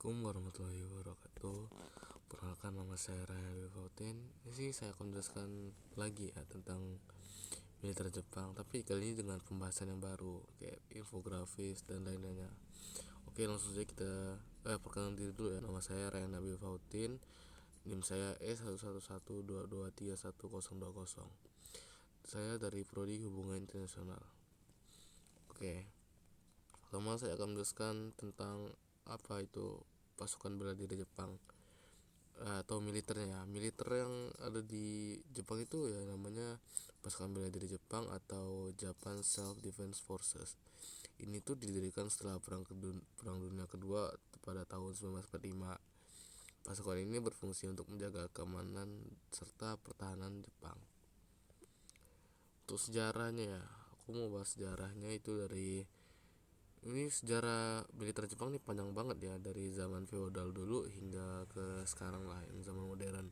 Assalamualaikum warahmatullahi wabarakatuh. Perkenalkan, nama saya Raya Fautin. Ini sih saya akan menjelaskan lagi ya tentang militer Jepang, tapi kali ini dengan pembahasan yang baru kayak infografis dan lain-lainnya. Oke, langsung saja kita perkenalan diri dulu ya. Nama saya Raya Nabil Fautin. NIM saya E1112231020. Saya dari Prodi Hubungan Internasional. Oke. Pertama saya akan menjelaskan tentang apa itu pasukan bela diri Jepang, atau militernya. Militer yang ada di Jepang itu ya namanya pasukan bela diri Jepang atau Japan Self Defense Forces. Ini tuh didirikan setelah Perang Dunia Kedua pada tahun 1945. Pasukan ini berfungsi untuk menjaga keamanan serta pertahanan Jepang. Untuk sejarahnya ya, aku mau bahas sejarahnya itu dari ini sejarah militer Jepang nih panjang banget ya, dari zaman feodal dulu hingga ke sekarang lah yang zaman modern.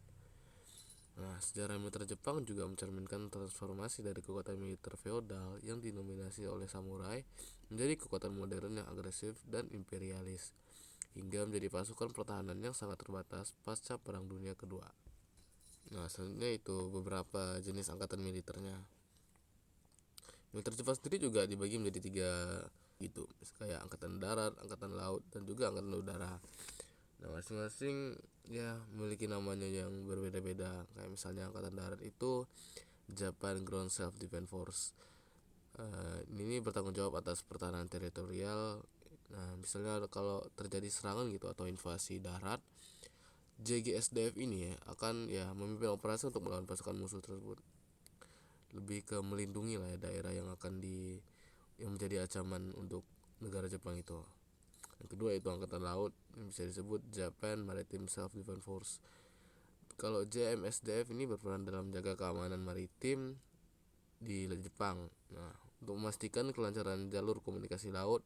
Nah, sejarah militer Jepang juga mencerminkan transformasi dari kekuatan militer feodal yang didominasi oleh samurai menjadi kekuatan modern yang agresif dan imperialis, hingga menjadi pasukan pertahanan yang sangat terbatas pasca Perang Dunia Kedua. Nah, selanjutnya itu beberapa jenis angkatan militernya. Militer Jepang sendiri juga dibagi menjadi tiga gitu, kayak angkatan darat, angkatan laut, dan juga angkatan udara. Nah, masing-masing ya memiliki namanya yang berbeda-beda. Kayak misalnya angkatan darat itu Japan Ground Self Defense Force. Ini bertanggung jawab atas pertahanan teritorial. Nah, misalnya kalau terjadi serangan gitu atau invasi darat, JGSDF ini ya akan ya memimpin operasi untuk melawan pasukan musuh tersebut. Lebih ke melindungi lah ya daerah yang yang menjadi ancaman untuk negara Jepang itu. Yang kedua itu angkatan laut yang bisa disebut Japan Maritime Self Defense Force. Kalau JMSDF ini berperan dalam menjaga keamanan maritim di Jepang. Nah, untuk memastikan kelancaran jalur komunikasi laut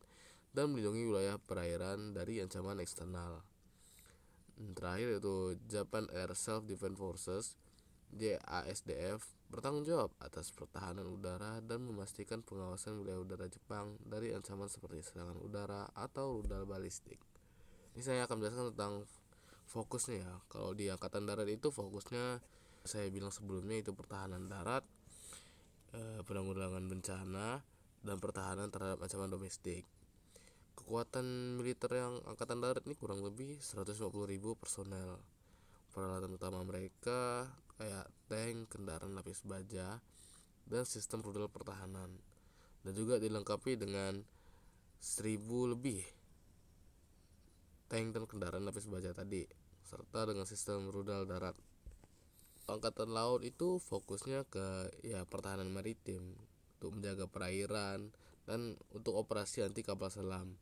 dan melindungi wilayah perairan dari ancaman eksternal. Terakhir itu Japan Air Self Defense Forces JASDF bertanggung jawab atas pertahanan udara dan memastikan pengawasan wilayah udara Jepang dari ancaman seperti serangan udara atau rudal balistik. Ini saya akan menjelaskan tentang fokusnya ya. Kalau di angkatan darat itu fokusnya saya bilang sebelumnya itu pertahanan darat, penanggulangan bencana, dan pertahanan terhadap ancaman domestik. Kekuatan militer yang angkatan darat ini kurang lebih 150.000 personel. Peralatan utama mereka kayak tank, kendaraan lapis baja, dan sistem rudal pertahanan. Dan juga dilengkapi dengan 1.000 lebih tank dan kendaraan lapis baja tadi, serta dengan sistem rudal darat. Angkatan laut itu fokusnya ke ya pertahanan maritim untuk menjaga perairan dan untuk operasi anti kapal selam.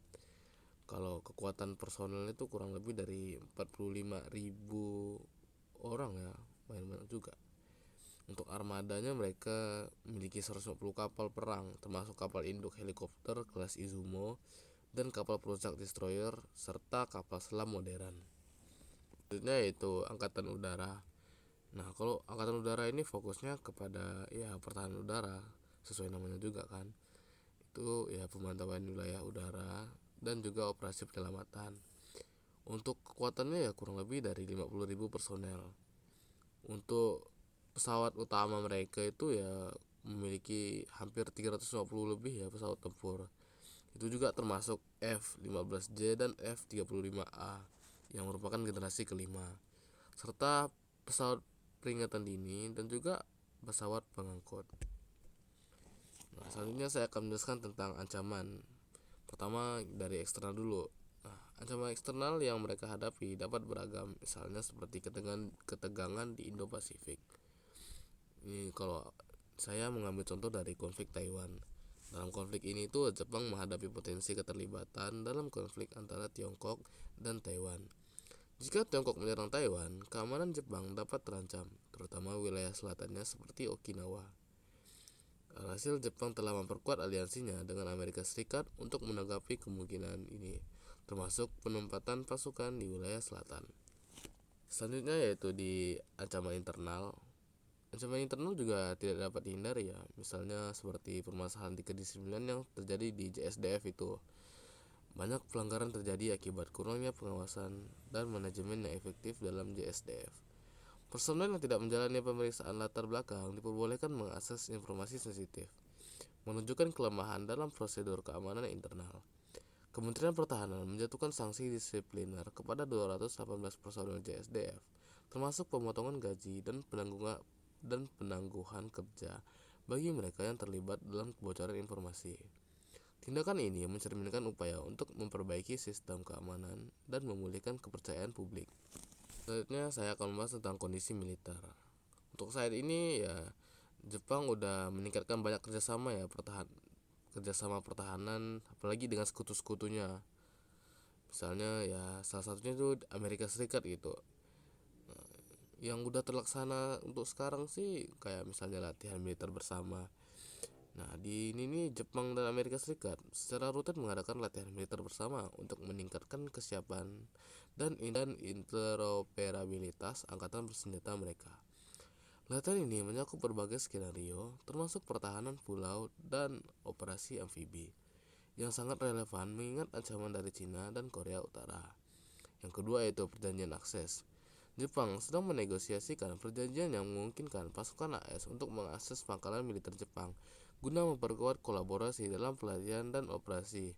Kalau kekuatan personel itu kurang lebih dari 45.000 orang ya, lumayan banyak juga. Untuk armadanya mereka memiliki 150 kapal perang, termasuk kapal induk helikopter kelas Izumo dan kapal perusak destroyer serta kapal selam modern. Selanjutnya yaitu angkatan udara. Nah, kalau angkatan udara ini fokusnya kepada ya pertahanan udara, sesuai namanya juga kan. Itu ya pemantauan wilayah udara dan juga operasi penyelamatan. Untuk kekuatannya ya kurang lebih dari 50.000 personel. Untuk pesawat utama mereka itu ya memiliki hampir 350 lebih ya pesawat tempur. Itu juga termasuk F-15J dan F-35A yang merupakan generasi kelima, serta pesawat peringatan dini dan juga pesawat pengangkut. Nah, selanjutnya saya akan menjelaskan tentang ancaman. Pertama dari eksternal dulu. Nah, ancaman eksternal yang mereka hadapi dapat beragam, misalnya seperti ketegangan di Indo-Pasifik. Ini kalau saya mengambil contoh dari konflik Taiwan. Dalam konflik ini tuh Jepang menghadapi potensi keterlibatan dalam konflik antara Tiongkok dan Taiwan. Jika Tiongkok menyerang Taiwan, keamanan Jepang dapat terancam, terutama wilayah selatannya seperti Okinawa. Alhasil Jepang telah memperkuat aliansinya dengan Amerika Serikat untuk menanggapi kemungkinan ini, termasuk penempatan pasukan di wilayah selatan. Selanjutnya yaitu di ancaman internal. Ancaman internal juga tidak dapat dihindari ya, misalnya seperti permasalahan di kedisiplinan yang terjadi di JSDF itu. Banyak pelanggaran terjadi akibat kurangnya pengawasan dan manajemen yang efektif dalam JSDF. Personel yang tidak menjalani pemeriksaan latar belakang diperbolehkan mengakses informasi sensitif, menunjukkan kelemahan dalam prosedur keamanan internal. Kementerian Pertahanan menjatuhkan sanksi disipliner kepada 218 personel JSDF, termasuk pemotongan gaji dan penangguhan kerja bagi mereka yang terlibat dalam kebocoran informasi. Tindakan ini mencerminkan upaya untuk memperbaiki sistem keamanan dan memulihkan kepercayaan publik. Selanjutnya saya akan membahas tentang kondisi militer. Untuk saat ini ya Jepang udah meningkatkan banyak kerjasama pertahanan apalagi dengan sekutu-sekutunya. Misalnya ya salah satunya itu Amerika Serikat gitu. Yang udah terlaksana untuk sekarang sih kayak misalnya latihan militer bersama. Nah, di ini nih Jepang dan Amerika Serikat secara rutin mengadakan latihan militer bersama untuk meningkatkan kesiapan dan interoperabilitas angkatan bersenjata mereka. Latihan ini mencakup berbagai skenario, termasuk pertahanan pulau dan operasi amfibi, yang sangat relevan mengingat ancaman dari Cina dan Korea Utara. Yang kedua yaitu perjanjian akses. Jepang sedang menegosiasikan perjanjian yang memungkinkan pasukan AS untuk mengakses pangkalan militer Jepang guna memperkuat kolaborasi dalam pelatihan dan operasi.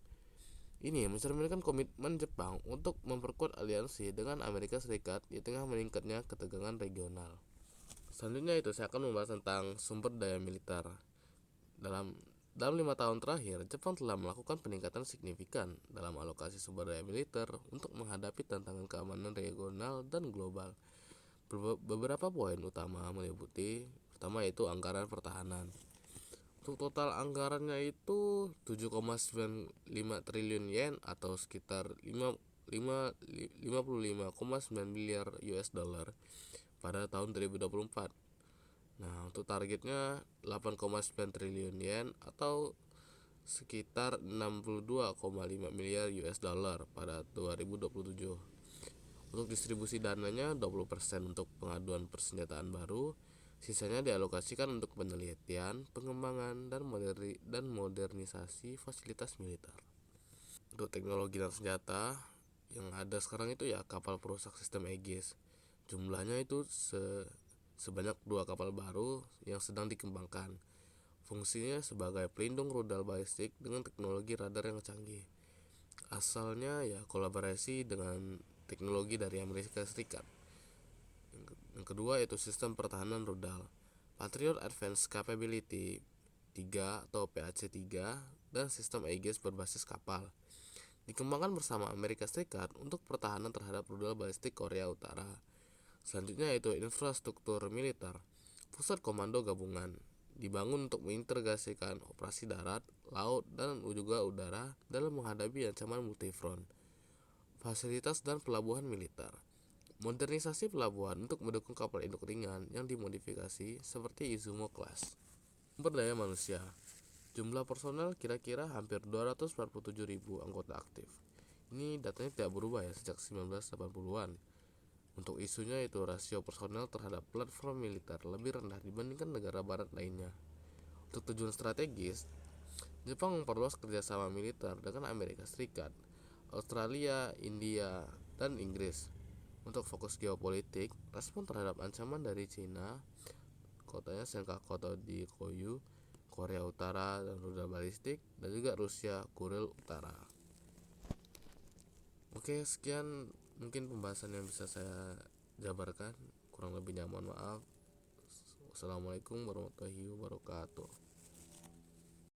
Ini mencerminkan komitmen Jepang untuk memperkuat aliansi dengan Amerika Serikat di tengah meningkatnya ketegangan regional. Selanjutnya itu saya akan membahas tentang sumber daya militer. Dalam dalam 5 tahun terakhir, Jepang telah melakukan peningkatan signifikan dalam alokasi sumber daya militer untuk menghadapi tantangan keamanan regional dan global. Beberapa poin utama meliputi pertama yaitu anggaran pertahanan. Untuk total anggarannya itu 7,95 triliun yen atau sekitar 55,9 miliar US dollar pada tahun 2024. Nah, untuk targetnya 8,9 triliun yen atau sekitar 62,5 miliar US dollar pada 2027. Untuk distribusi dananya 20% untuk pengaduan persenjataan baru, sisanya dialokasikan untuk penelitian, pengembangan dan modernisasi fasilitas militer. Untuk teknologi dan senjata yang ada sekarang itu ya kapal perusak sistem Aegis. Jumlahnya itu sebanyak 2 kapal baru yang sedang dikembangkan. Fungsinya sebagai pelindung rudal balistik dengan teknologi radar yang canggih. Asalnya ya kolaborasi dengan teknologi dari Amerika Serikat. Yang kedua yaitu sistem pertahanan rudal. Patriot Advanced Capability 3 atau PAC-3 dan sistem Aegis berbasis kapal dikembangkan bersama Amerika Serikat untuk pertahanan terhadap rudal balistik Korea Utara. Selanjutnya yaitu infrastruktur militer. Pusat komando gabungan dibangun untuk mengintegrasikan operasi darat, laut, dan juga udara dalam menghadapi ancaman multifront. Fasilitas dan pelabuhan militer. Modernisasi pelabuhan untuk mendukung kapal induk ringan yang dimodifikasi seperti Izumo Class. Sumber daya manusia. Jumlah personel kira-kira hampir 247.000 anggota aktif. Ini datanya tidak berubah ya sejak 1980-an. Untuk isunya itu rasio personel terhadap platform militer lebih rendah dibandingkan negara barat lainnya. Untuk tujuan strategis, Jepang memperluas kerjasama militer dengan Amerika Serikat, Australia, India, dan Inggris. Untuk fokus geopolitik, respon terhadap ancaman dari Cina, kotanya Senkakudo di Koyu, Korea Utara dan rudal balistik, dan juga Rusia Kuril Utara. Oke, sekian mungkin pembahasan yang bisa saya jabarkan. Kurang lebihnya mohon maaf. Wassalamualaikum warahmatullahi wabarakatuh.